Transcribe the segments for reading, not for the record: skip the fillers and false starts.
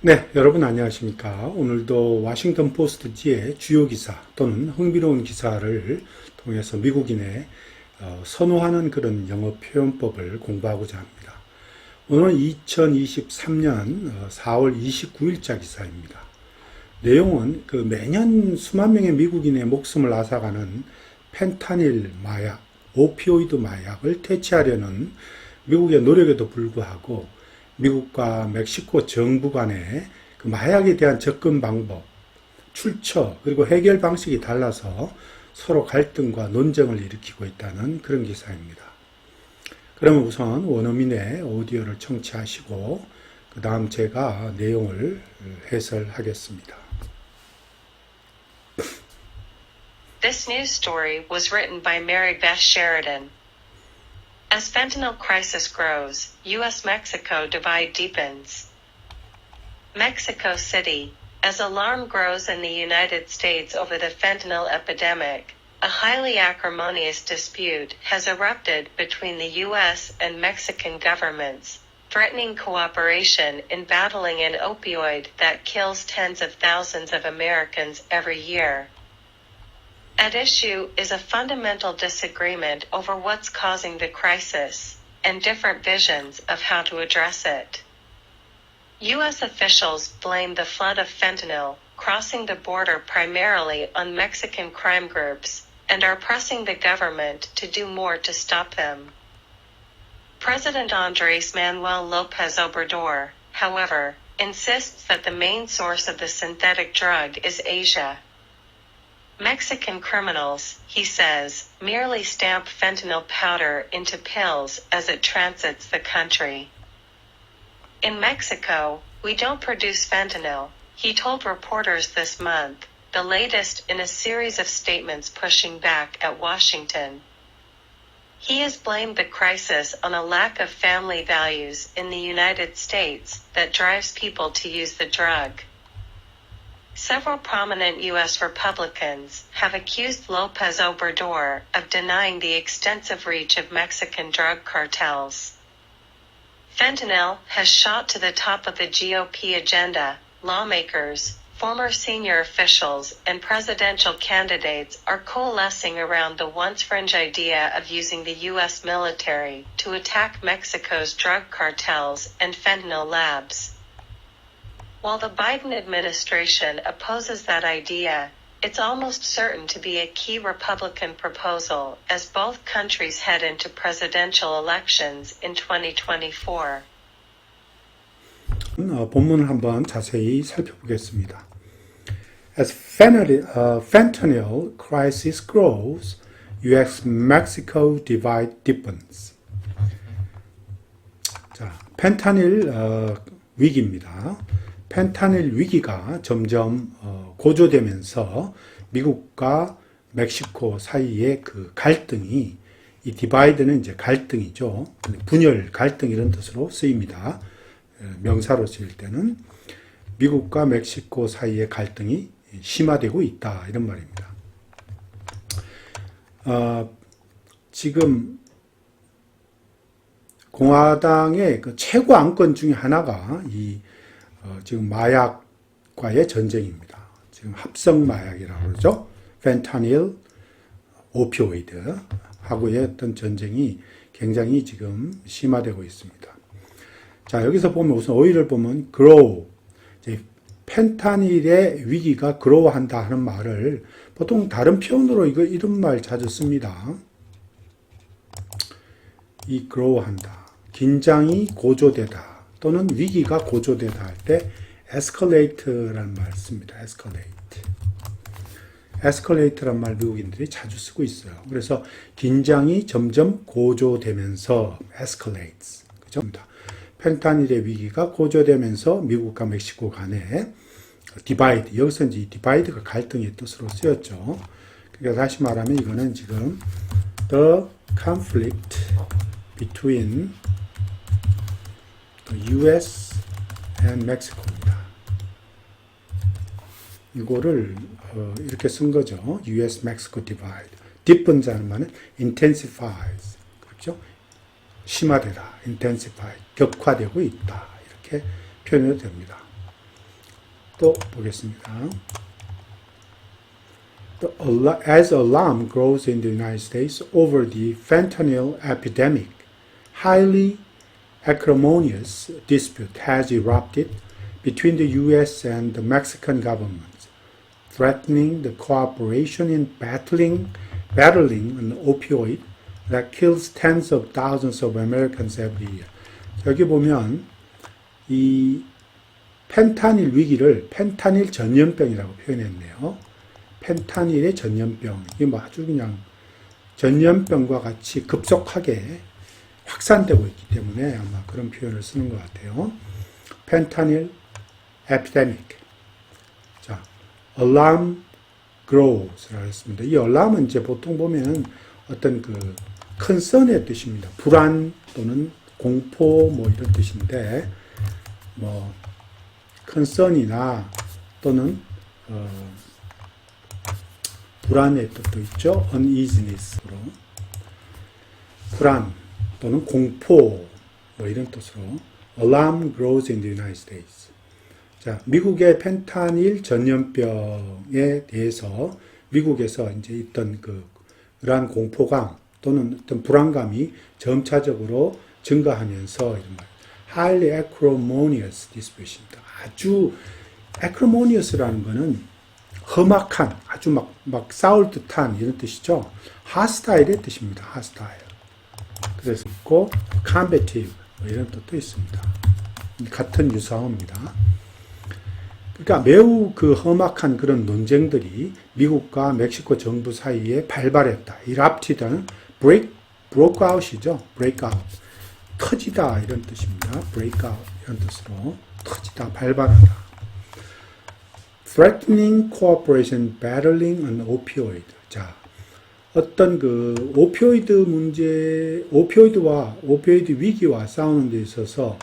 네, 여러분 안녕하십니까? 오늘도 워싱턴 포스트지의 주요 기사 또는 흥미로운 기사를 통해서 미국인의 선호하는 그런 영어 표현법을 공부하고자 합니다. 오늘은 2023년 4월 29일자 기사입니다. 내용은 매년 수만 명의 미국인의 목숨을 앗아가는 펜타닐 마약, 오피오이드 마약을 퇴치하려는 미국의 노력에도 불구하고 미국과 멕시코 정부 간의 그 마약에 대한 접근 방법, 출처, 그리고 해결 방식이 달라서 서로 갈등과 논쟁을 일으키고 있다는 그런 기사입니다. 그러면 우선 원어민의 오디오를 청취하시고 그 다음 제가 내용을 해설하겠습니다. This news story was written by Mary Beth Sheridan. As fentanyl crisis grows, U.S.-Mexico divide deepens. Mexico City. As alarm grows in the United States over the fentanyl epidemic, a highly acrimonious dispute has erupted between the U.S. and Mexican governments, threatening cooperation in battling an opioid that kills tens of thousands of Americans every year. At issue is a fundamental disagreement over what's causing the crisis, and different visions of how to address it. U.S. officials blame the flood of fentanyl crossing the border primarily on Mexican crime groups, and are pressing the government to do more to stop them. President Andres Manuel Lopez Obrador, however, insists that the main source of the synthetic drug is Asia. Mexican criminals, he says, merely stamp fentanyl powder into pills as it transits the country. In Mexico, we don't produce fentanyl, he told reporters this month, the latest in a series of statements pushing back at Washington. He has blamed the crisis on a lack of family values in the United States that drives people to use the drug. Several prominent U.S. Republicans have accused Lopez Obrador of denying the extensive reach of Mexican drug cartels. Fentanyl has shot to the top of the GOP agenda. Lawmakers, former senior officials, and presidential candidates are coalescing around the once fringe idea of using the U.S. military to attack Mexico's drug cartels and fentanyl labs. While the Biden administration opposes that idea, it's almost certain to be a key Republican proposal as both countries head into presidential elections in 2024. 본문을 한번 자세히 살펴보겠습니다. As fentanyl crisis grows, U.S.-Mexico divide deepens. 자, 펜타닐 위기입니다. 펜타닐 위기가 점점 고조되면서 미국과 멕시코 사이의 그 갈등이, 이 디바이드는 이제 갈등이죠. 분열, 갈등 이런 뜻으로 쓰입니다. 명사로 쓰일 때는 미국과 멕시코 사이의 갈등이 심화되고 있다 이런 말입니다. 지금 공화당의 그 최고 안건 중에 하나가 지금 마약과의 전쟁입니다. 지금 합성 마약이라고 그러죠. 펜타닐, 오피오이드 하고의 어떤 전쟁이 굉장히 지금 심화되고 있습니다. 자, 여기서 보면 우선 오일을 보면 grow, 펜타닐의 위기가 grow한다 하는 말을 보통 다른 표현으로 이런 말 자주 씁니다. 이 grow한다, 긴장이 고조되다 또는 위기가 고조되다 할 때 escalate라는 말을 씁니다. escalate라는 말 미국인들이 자주 쓰고 있어요. 그래서 긴장이 점점 고조되면서 escalates. 그죠? 펜타닐의 위기가 고조되면서 미국과 멕시코 간의 디바이드, 여기서 이제 디바이드가 갈등의 뜻으로 쓰였죠. 그러니까 다시 말하면 이거는 지금 the conflict between the U.S. and Mexico입니다. 이거를 이렇게 쓴 거죠. U.S.-Mexico divide. deepens라는 말은 intensifies. 그렇죠? 심화되다, intensify, 격화되고 있다. 이렇게 표현해도 됩니다. 또 보겠습니다. As alarm grows in the United States over the fentanyl epidemic, highly acrimonious dispute has erupted between the U.S. and the Mexican governments, threatening the cooperation in battling an opioid that kills tens of thousands of Americans every year. 여기 보면 이 펜타닐 위기를 펜타닐 전염병이라고 표현했네요. 펜타닐의 전염병. 이게 뭐 아주 그냥 전염병과 같이 급속하게 확산되고 있기 때문에 아마 그런 표현을 쓰는 것 같아요. 펜타닐 에피데믹. 자, alarm grows라고 했습니다. 이 alarm은 이제 보통 보면은 어떤 그 concern의 뜻입니다. 불안 또는 공포 뭐 이런 뜻인데 뭐 concern이나 또는 불안의 뜻도 있죠. uneasiness로 불안 또는 공포 뭐 이런 뜻으로 alarm grows in the United States. 자, 미국의 펜타닐 전염병에 대해서 미국에서 이제 있던 그러한 공포감 또는 어떤 불안감이 점차적으로 증가하면서 이런 말 highly acrimonious dispute입니다. 아주 acrimonious라는 거는 험악한, 아주 막 싸울 듯한 이런 뜻이죠. hostile의 뜻입니다. hostile. 그래서 있고 combative 뭐 이런 뜻도 있습니다. 같은 유사어입니다. 그러니까 매우 그 험악한 그런 논쟁들이 미국과 멕시코 정부 사이에 발발했다. erupted는 broke out이죠. break out. 터지다 이런 뜻입니다. break out 이런 뜻으로 터지다, 발발하다. threatening cooperation, battling an opioid. 자, 어떤 그 오피오이드와 오피오이드 위기와 싸우는 데 있어서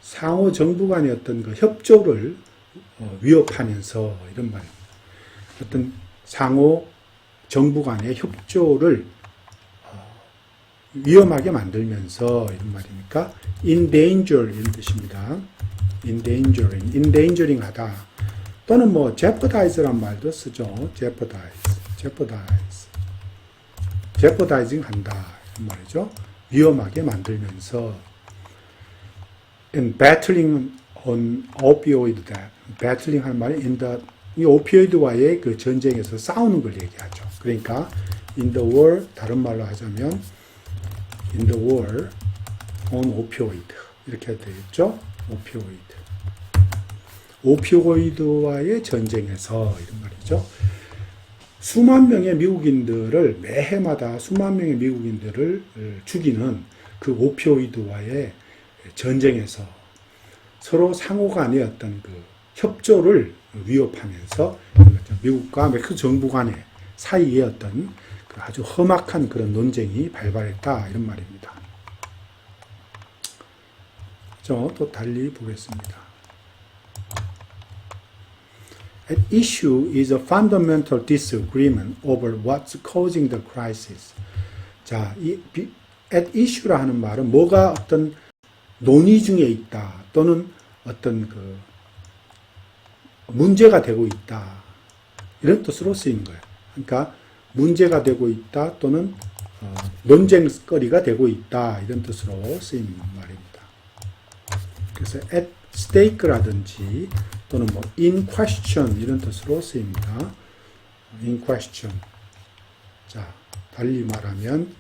상호 정부 간의 어떤 그 협조를 위협하면서 이런 말입니다. 어떤 상호 정부 간의 협조를 위험하게 만들면서 이런 말이니까 endanger 이런 뜻입니다. endangering 하다. 또는 뭐 jeopardize란 말도 쓰죠. jeopardizing 한다 이런 말이죠. 위험하게 만들면서 and battling on opioid debt. battling 하는 말이 이 오피오이드와의 그 전쟁에서 싸우는 걸 얘기하죠. 그러니까 in the war 다른 말로 하자면 in the war on opioid 이렇게 되겠죠. 오피오이드와의 전쟁에서 이런 말이죠. 수만 명의 미국인들을 매해마다 수만 명의 미국인들을 죽이는 그 오피오이드와의 전쟁에서 서로 상호 간의 어떤 그 협조를 위협하면서 미국과 멕시코 정부 간의 사이에 어떤 그 아주 험악한 그런 논쟁이 발발했다 이런 말입니다. 또 달리 보겠습니다. At issue is a fundamental disagreement over what's causing the crisis. 자, 이 at issue라 하는 말은 뭐가 어떤 논의 중에 있다 또는 어떤 그 문제가 되고 있다 이런 뜻으로 쓰인 거예요. 그러니까 문제가 되고 있다 또는 논쟁거리가 되고 있다 이런 뜻으로 쓰인 말입니다. 그래서 at stake라든지 또는 뭐 in question 이런 뜻으로 쓰입니다. in question. 자, 달리 말하면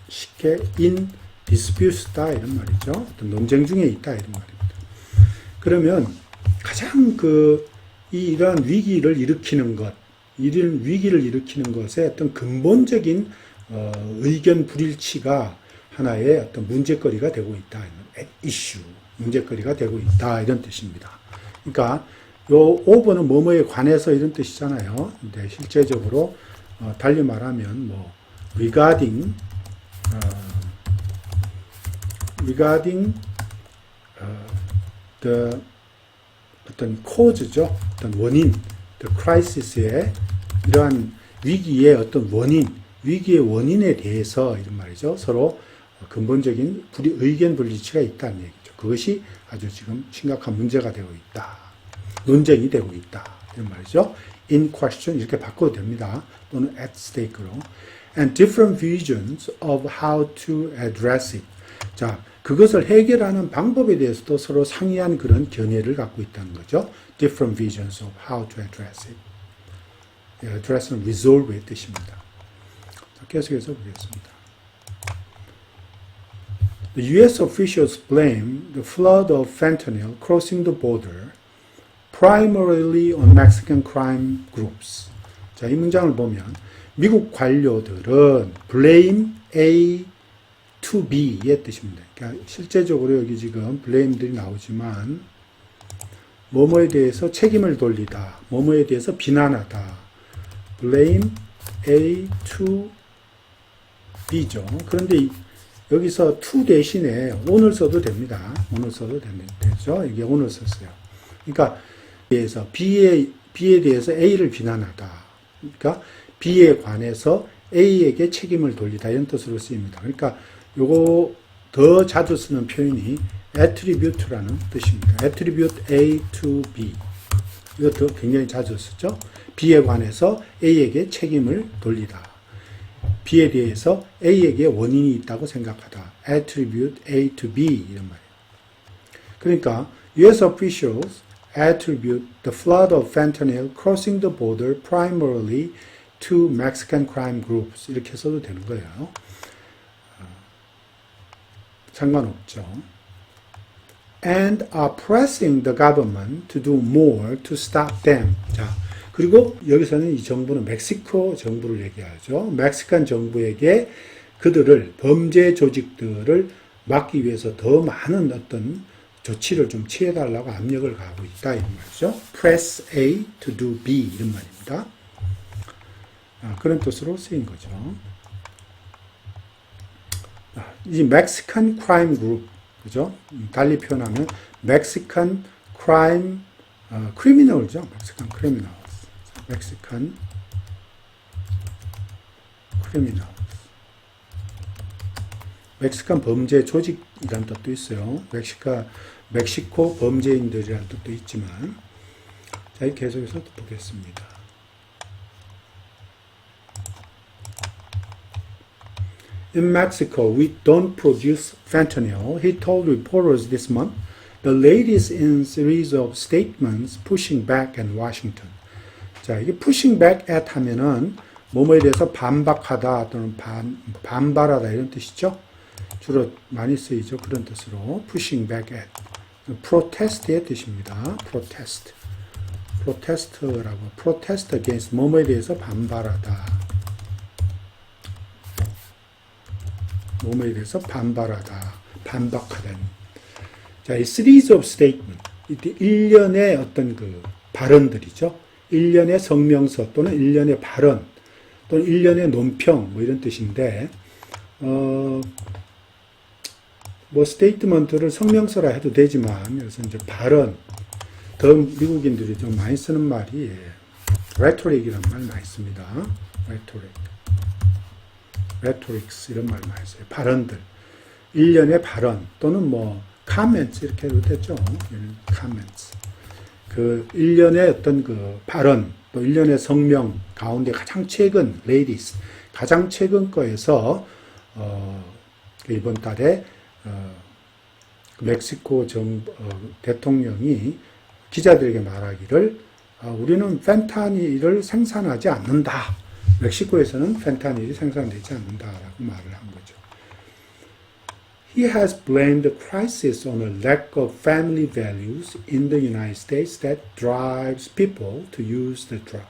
쉽게 in dispute다 이런 말이죠. 어떤 논쟁 중에 있다 이런 말입니다. 그러면 가장 이러한 위기를 일으키는 것, 이런 위기를 일으키는 것에 어떤 근본적인 의견 불일치가 하나의 어떤 문제거리가 되고 있다. at issue, 문제거리가 되고 있다 이런 뜻입니다. 그러니까 요 over는 뭐뭐에 관해서 이런 뜻이잖아요. 근데 실제적으로 달리 말하면 뭐 regarding the 어떤 cause죠, 어떤 원인, the crisis의 이러한 위기의 어떤 원인, 위기의 원인에 대해서 이런 말이죠. 서로 근본적인 의견 불일치가 있다는 얘기죠. 그것이 아주 지금 심각한 문제가 되고 있다. 논쟁이 되고 있다. 이런 말이죠. in question 이렇게 바꿔도 됩니다. 또는 at stake로. And different visions of how to address it. 자, 그것을 해결하는 방법에 대해서도 서로 상이한 그런 견해를 갖고 있다는 거죠. Different visions of how to address it. address는 resolve의 뜻입니다. 자, 계속해서 보겠습니다. The U.S. officials blame the flood of fentanyl crossing the border primarily on Mexican crime groups. 자, 이 문장을 보면 미국 관료들은 blame A to B의 뜻입니다. 그러니까 실제적으로 여기 지금 blame들이 나오지만 뭐뭐에 대해서 책임을 돌리다, 뭐뭐에 대해서 비난하다. blame A to B죠. 그런데 여기서 to 대신에 on을 써도 됩니다. on을 써도 되죠. 이게 on을 썼어요. 그러니까 B에 대해서 A를 비난하다. 그러니까 B에 관해서 A에게 책임을 돌리다 이런 뜻으로 쓰입니다. 그러니까 요거 더 자주 쓰는 표현이 attribute라는 뜻입니다. attribute A to B. 이것도 굉장히 자주 쓰죠. B에 관해서 A에게 책임을 돌리다. B에 대해서 A에게 원인이 있다고 생각하다. attribute A to B 이런 말이에요. 그러니까 U.S. officials attribute the flood of fentanyl crossing the border primarily to Mexican crime groups 이렇게 써도 되는 거예요. 상관없죠. And are pressing the government to do more to stop them. 자, 그리고 여기서는 이 정부는 멕시코 정부를 얘기하죠. 멕시칸 정부에게 그들을 범죄 조직들을 막기 위해서 더 많은 어떤 조치를 좀 취해달라고 압력을 가하고 있다 이런 말이죠. Press A to do B 이런 말입니다. 그런 뜻으로 쓰인 거죠. 이 멕시칸 크라임 그룹, 그죠? 달리 표현하면 멕시칸 크라임 크리미널이죠. 멕시칸 크리미널. 멕시칸 크리미널. 멕시칸 범죄 조직이라는 뜻도 있어요. 멕시코 범죄인들이라는 뜻도 있지만, 자, 계속해서 보겠습니다. In Mexico, we don't produce fentanyl, he told reporters this month, the latest in a series of statements pushing back at Washington. 자, 이게 pushing back at 하면은 뭐뭐에 대해서 반박하다 또는 반발하다 이런 뜻이죠. 주로 많이 쓰이죠. 그런 뜻으로 pushing back at. protest의 뜻입니다. protest. protest라고 protest against 뭐뭐에 대해서 반발하다. 뭐뭐에 대해서 반발하다, 반박하다. 자, 이 series of statement, 이때 일련의 어떤 그 발언들이죠. 일련의 성명서 또는 일련의 발언 또는 일련의 논평 뭐 이런 뜻인데, 뭐 스테이트먼트를 성명서라 해도 되지만 여기서 이제 발언, 더 미국인들이 좀 많이 쓰는 말이 rhetoric이라는 말 많이 씁니다. rhetorics 이런 말 많이 써요. 발언들, 일련의 발언 또는 뭐 comments 이렇게 해도 되죠. comments. 그 일련의 어떤 그 발언 또 일련의 성명 가운데 가장 최근 latest 가장 최근 거에서 이번 달에 멕시코 대통령이 기자들에게 말하기를 우리는 펜타닐을 생산하지 않는다. 멕시코에서는 펜타닐이 생산되지 않는다라고 말을 한 거죠. He has blamed the crisis on a lack of family values in the United States that drives people to use the drug.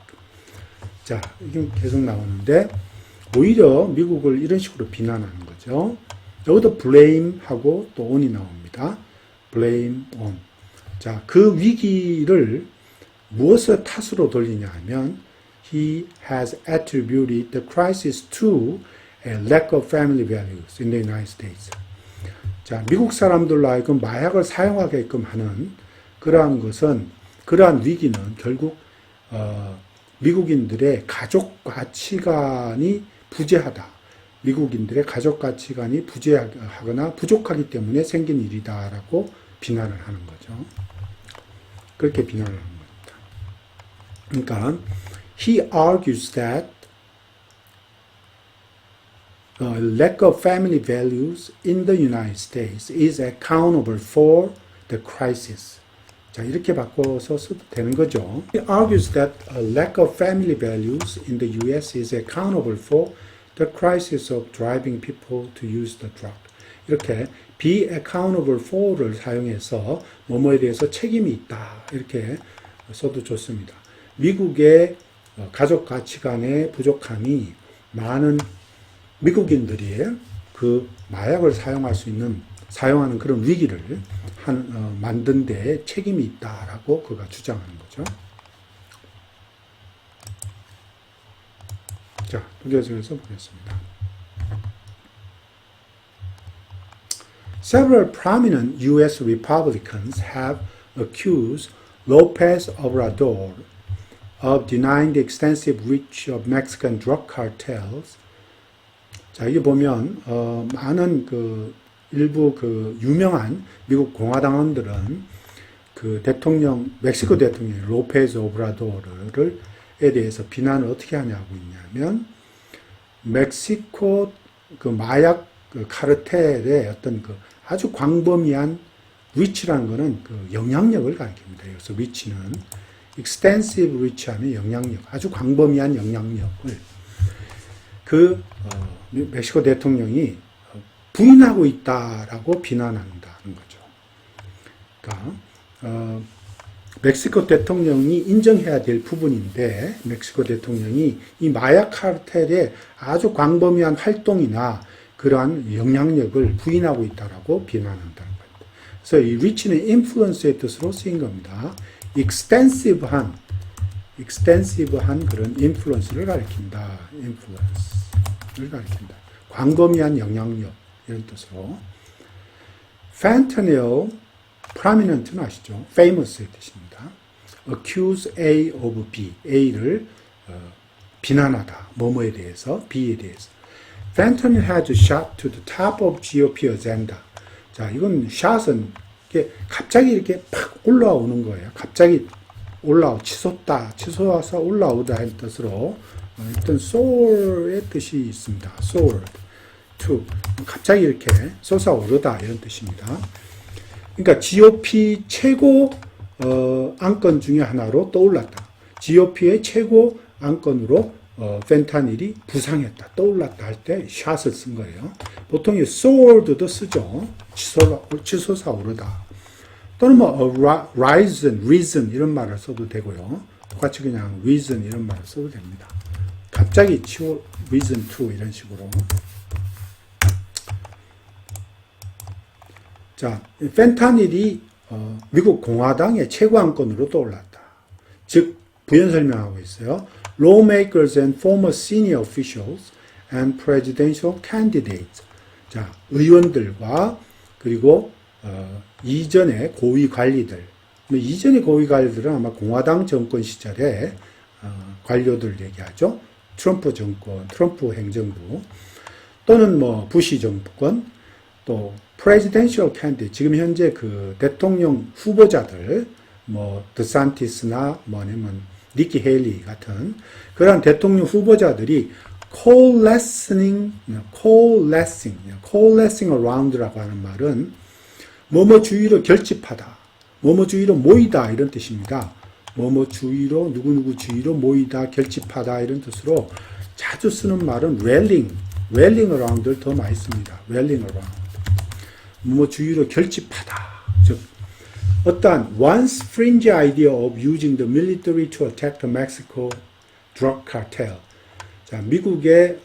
자, 이게 계속 나오는데 오히려 미국을 이런 식으로 비난하는 거죠. 여기도 blame하고 또 on이 나옵니다. blame on. 자, 그 위기를 무엇을 탓으로 돌리냐 하면 He has attributed the crisis to a lack of family values in the United States. 자, 미국 사람들로 하여금 마약을 사용하게끔 하는 그러한 것은, 그러한 위기는 결국 미국인들의 가족 가치관이 부재하다. 미국인들의 가족 가치관이 부재하거나 부족하기 때문에 생긴 일이다라고 비난을 하는 거죠. 그렇게 비난을 하는 거죠. 그러니까 he argues that lack of family values in the United States is accountable for the crisis. 자, 이렇게 바꿔서 써도 되는 거죠. He argues that a lack of family values in the US is accountable for the crisis of driving people to use the drug. 이렇게 be accountable for를 사용해서 뭐뭐에 대해서 책임이 있다. 이렇게 써도 좋습니다. 미국의 가족 가치관의 부족함이 많은 미국인들이 그 마약을 사용하는 그런 위기를 만든 데 책임이 있다라고 그가 주장하는 거죠. 자, 독일에서 보겠습니다. Several prominent U.S. Republicans have accused Lopez Obrador of denying the extensive reach of Mexican drug cartels. 자, 여기 보면 많은 일부 유명한 미국 공화당원들은 멕시코 대통령 로페즈 오브라도르에 대해서 비난을 어떻게 하냐고 있냐면 멕시코 마약 카르텔의 어떤 아주 광범위한 리치라는 것은 영향력을 가리킵니다. 그래서 리치는 extensive reach하면 영향력, 아주 광범위한 영향력을 멕시코 대통령이 부인하고 있다라고 비난한다는 거죠. 그러니까 멕시코 대통령이 인정해야 될 부분인데 멕시코 대통령이 이 마약 카르텔의 아주 광범위한 활동이나 그러한 영향력을 부인하고 있다라고 비난한다는 겁니다. 그래서 이 reach는 influence의 뜻으로 쓰인 겁니다. extensive한 그런 influence를 가리킨다. influence를 가리킨다. 광범위한 영향력 이런 뜻으로. fentanyl, prominent는 아시죠? famous의 뜻입니다. accuse A of B, A를 비난하다. 뭐뭐에 대해서, B에 대해서. fentanyl has shot to the top of GOP agenda. 자, 이건 shot은 갑자기 이렇게 팍 올라오는 거예요. 갑자기 치솟아서 올라오다 한 뜻으로 일단 soar의 뜻이 있습니다. soar, to 갑자기 이렇게 솟아오르다 이런 뜻입니다. 그러니까 GOP 최고 안건 중에 하나로 떠올랐다. GOP의 최고 안건으로 펜타닐이 부상했다, 떠올랐다 할 때 샷을 쓴 거예요. 보통 이 soared도 쓰죠. 치솟아오르다. 또는 reason 이런 말을 써도 되고요. 똑같이 그냥 reason 이런 말을 써도 됩니다. 갑자기 reason to 이런 식으로. 자, 펜타닐이 미국 공화당의 최고 안건으로 떠올랐다. 즉 부연 설명하고 있어요. Lawmakers and former senior officials and presidential candidates. 자, 의원들과 그리고 이전의 고위 관리들. 이전의 고위 관리들은 아마 공화당 정권 시절에 관료들 얘기하죠. 트럼프 정권, 트럼프 행정부 또는 부시 정권 또 presidential candidate 지금 현재 대통령 후보자들 드산티스나 아니면 니키 헤일리 같은 그런 대통령 후보자들이 coalescing around라고 하는 말은 뭐뭐 주위로 결집하다, 뭐뭐 주위로 모이다 이런 뜻입니다. 뭐뭐 주위로 누구누구 주위로 모이다, 결집하다 이런 뜻으로 자주 쓰는 말은 rallying around를 더 많이 씁니다. rallying around. 뭐뭐 주위로 결집하다. 즉 어떠한 once fringe idea of using the military to attack the Mexico drug cartel. 자, 미국의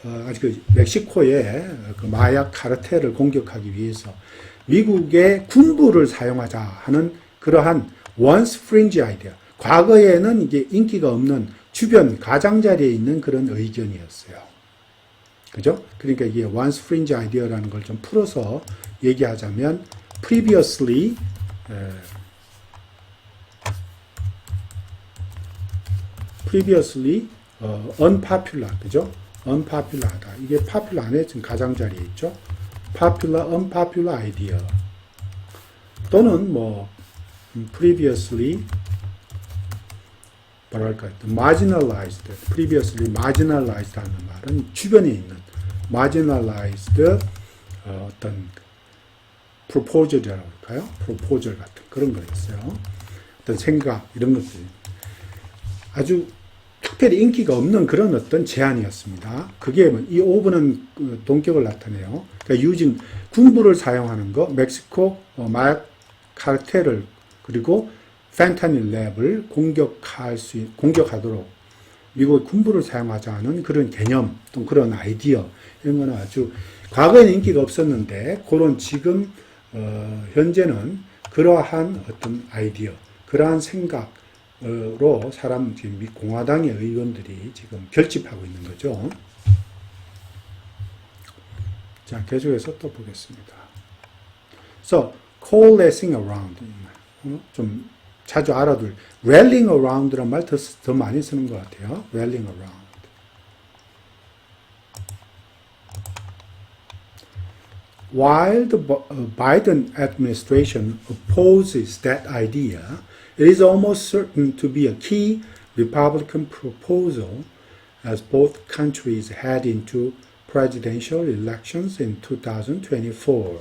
멕시코의 마약 카르텔을 공격하기 위해서 미국의 군부를 사용하자 하는 그러한 once fringe idea. 과거에는 이게 인기가 없는 주변 가장자리에 있는 그런 의견이었어요. 그죠? 그러니까 이게 once fringe idea라는 걸 좀 풀어서 얘기하자면 previously unpopular, 그죠? unpopular하다. 이게 popular 안에 지금 가장자리에 있죠. popular, unpopular idea. 또는 previously 뭐랄까, marginalized, previously marginalized 하는 말은 주변에 있는 marginalized 어떤 proposal이라고 할까요? proposal 같은 그런 거였어요. 어떤 생각, 이런 것들. 아주 특별히 인기가 없는 그런 어떤 제안이었습니다. 그게 이 5번은 동격을 나타내요. 그러니까 유진, 군부를 사용하는 거, 멕시코 마약 카르텔을 그리고 펜타닐 랩을 공격하도록 미국 군부를 사용하자는 그런 개념, 또 그런 아이디어, 이런 거는 아주 과거에는 인기가 없었는데, 그런 지금, 현재는 그러한 어떤 아이디어, 그러한 생각으로 지금 공화당의 의원들이 지금 결집하고 있는 거죠. 자, 계속해서 또 보겠습니다. So, coalescing around. 좀 자주 알아둘 rallying around란 말 더 많이 쓰는 것 같아요. rallying around. While the Biden administration opposes that idea, it is almost certain to be a key Republican proposal as both countries head into presidential elections in 2024.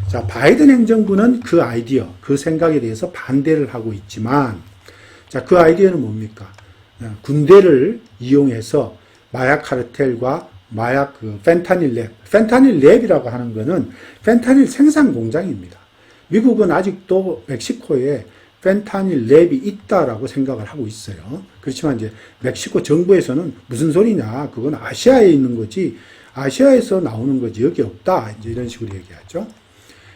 자, 바이든 행정부는 그 아이디어, 그 생각에 대해서 반대를 하고 있지만, 자, 그 아이디어는 뭡니까? 군대를 이용해서 마약 카르텔과 마약 펜타닐 랩이라고 하는 거는 펜타닐 생산 공장입니다. 미국은 아직도 멕시코에 펜타닐 랩이 있다라고 생각을 하고 있어요. 그렇지만 이제 멕시코 정부에서는 무슨 소리냐? 그건 아시아에 있는 거지, 아시아에서 나오는 거지, 여기 없다. 이제 이런 식으로 얘기하죠.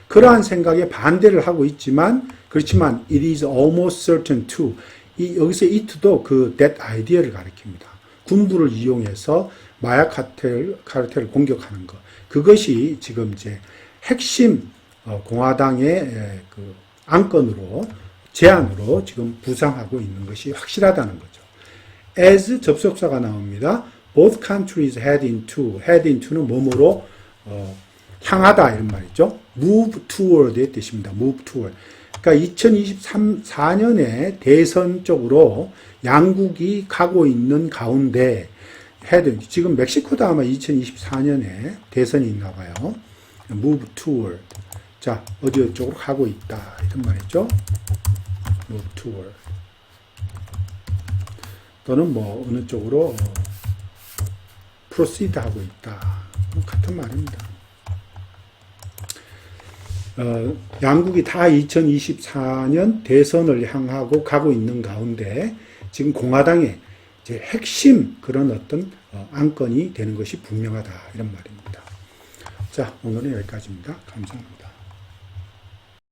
그러한 생각에 반대를 하고 있지만, 그렇지만 it is almost certain to, 여기서 it도 그 that idea를 가리킵니다. 군부를 이용해서 마약 카르텔을 공격하는 것. 그것이 지금 이제 핵심 공화당의 그 안건으로, 제안으로 지금 부상하고 있는 것이 확실하다는 거죠. as 접속사가 나옵니다. both countries head into는 뭐뭐로 향하다 이런 말이죠. move toward의 뜻입니다. move toward. 그러니까 2024년에 대선 쪽으로 양국이 가고 있는 가운데 지금 멕시코도 아마 2024년에 대선이 있나 봐요. move toward. 자, 어디 쪽으로 가고 있다 이런 말이죠. move toward. 또는 뭐 어느 쪽으로 proceed 하고 있다. 같은 말입니다. 양국이 다 2024년 대선을 향하고 가고 있는 가운데 지금 공화당의 이제 핵심 그런 어떤 안건이 되는 것이 분명하다 이런 말입니다. 자, 오늘은 여기까지입니다. 감사합니다.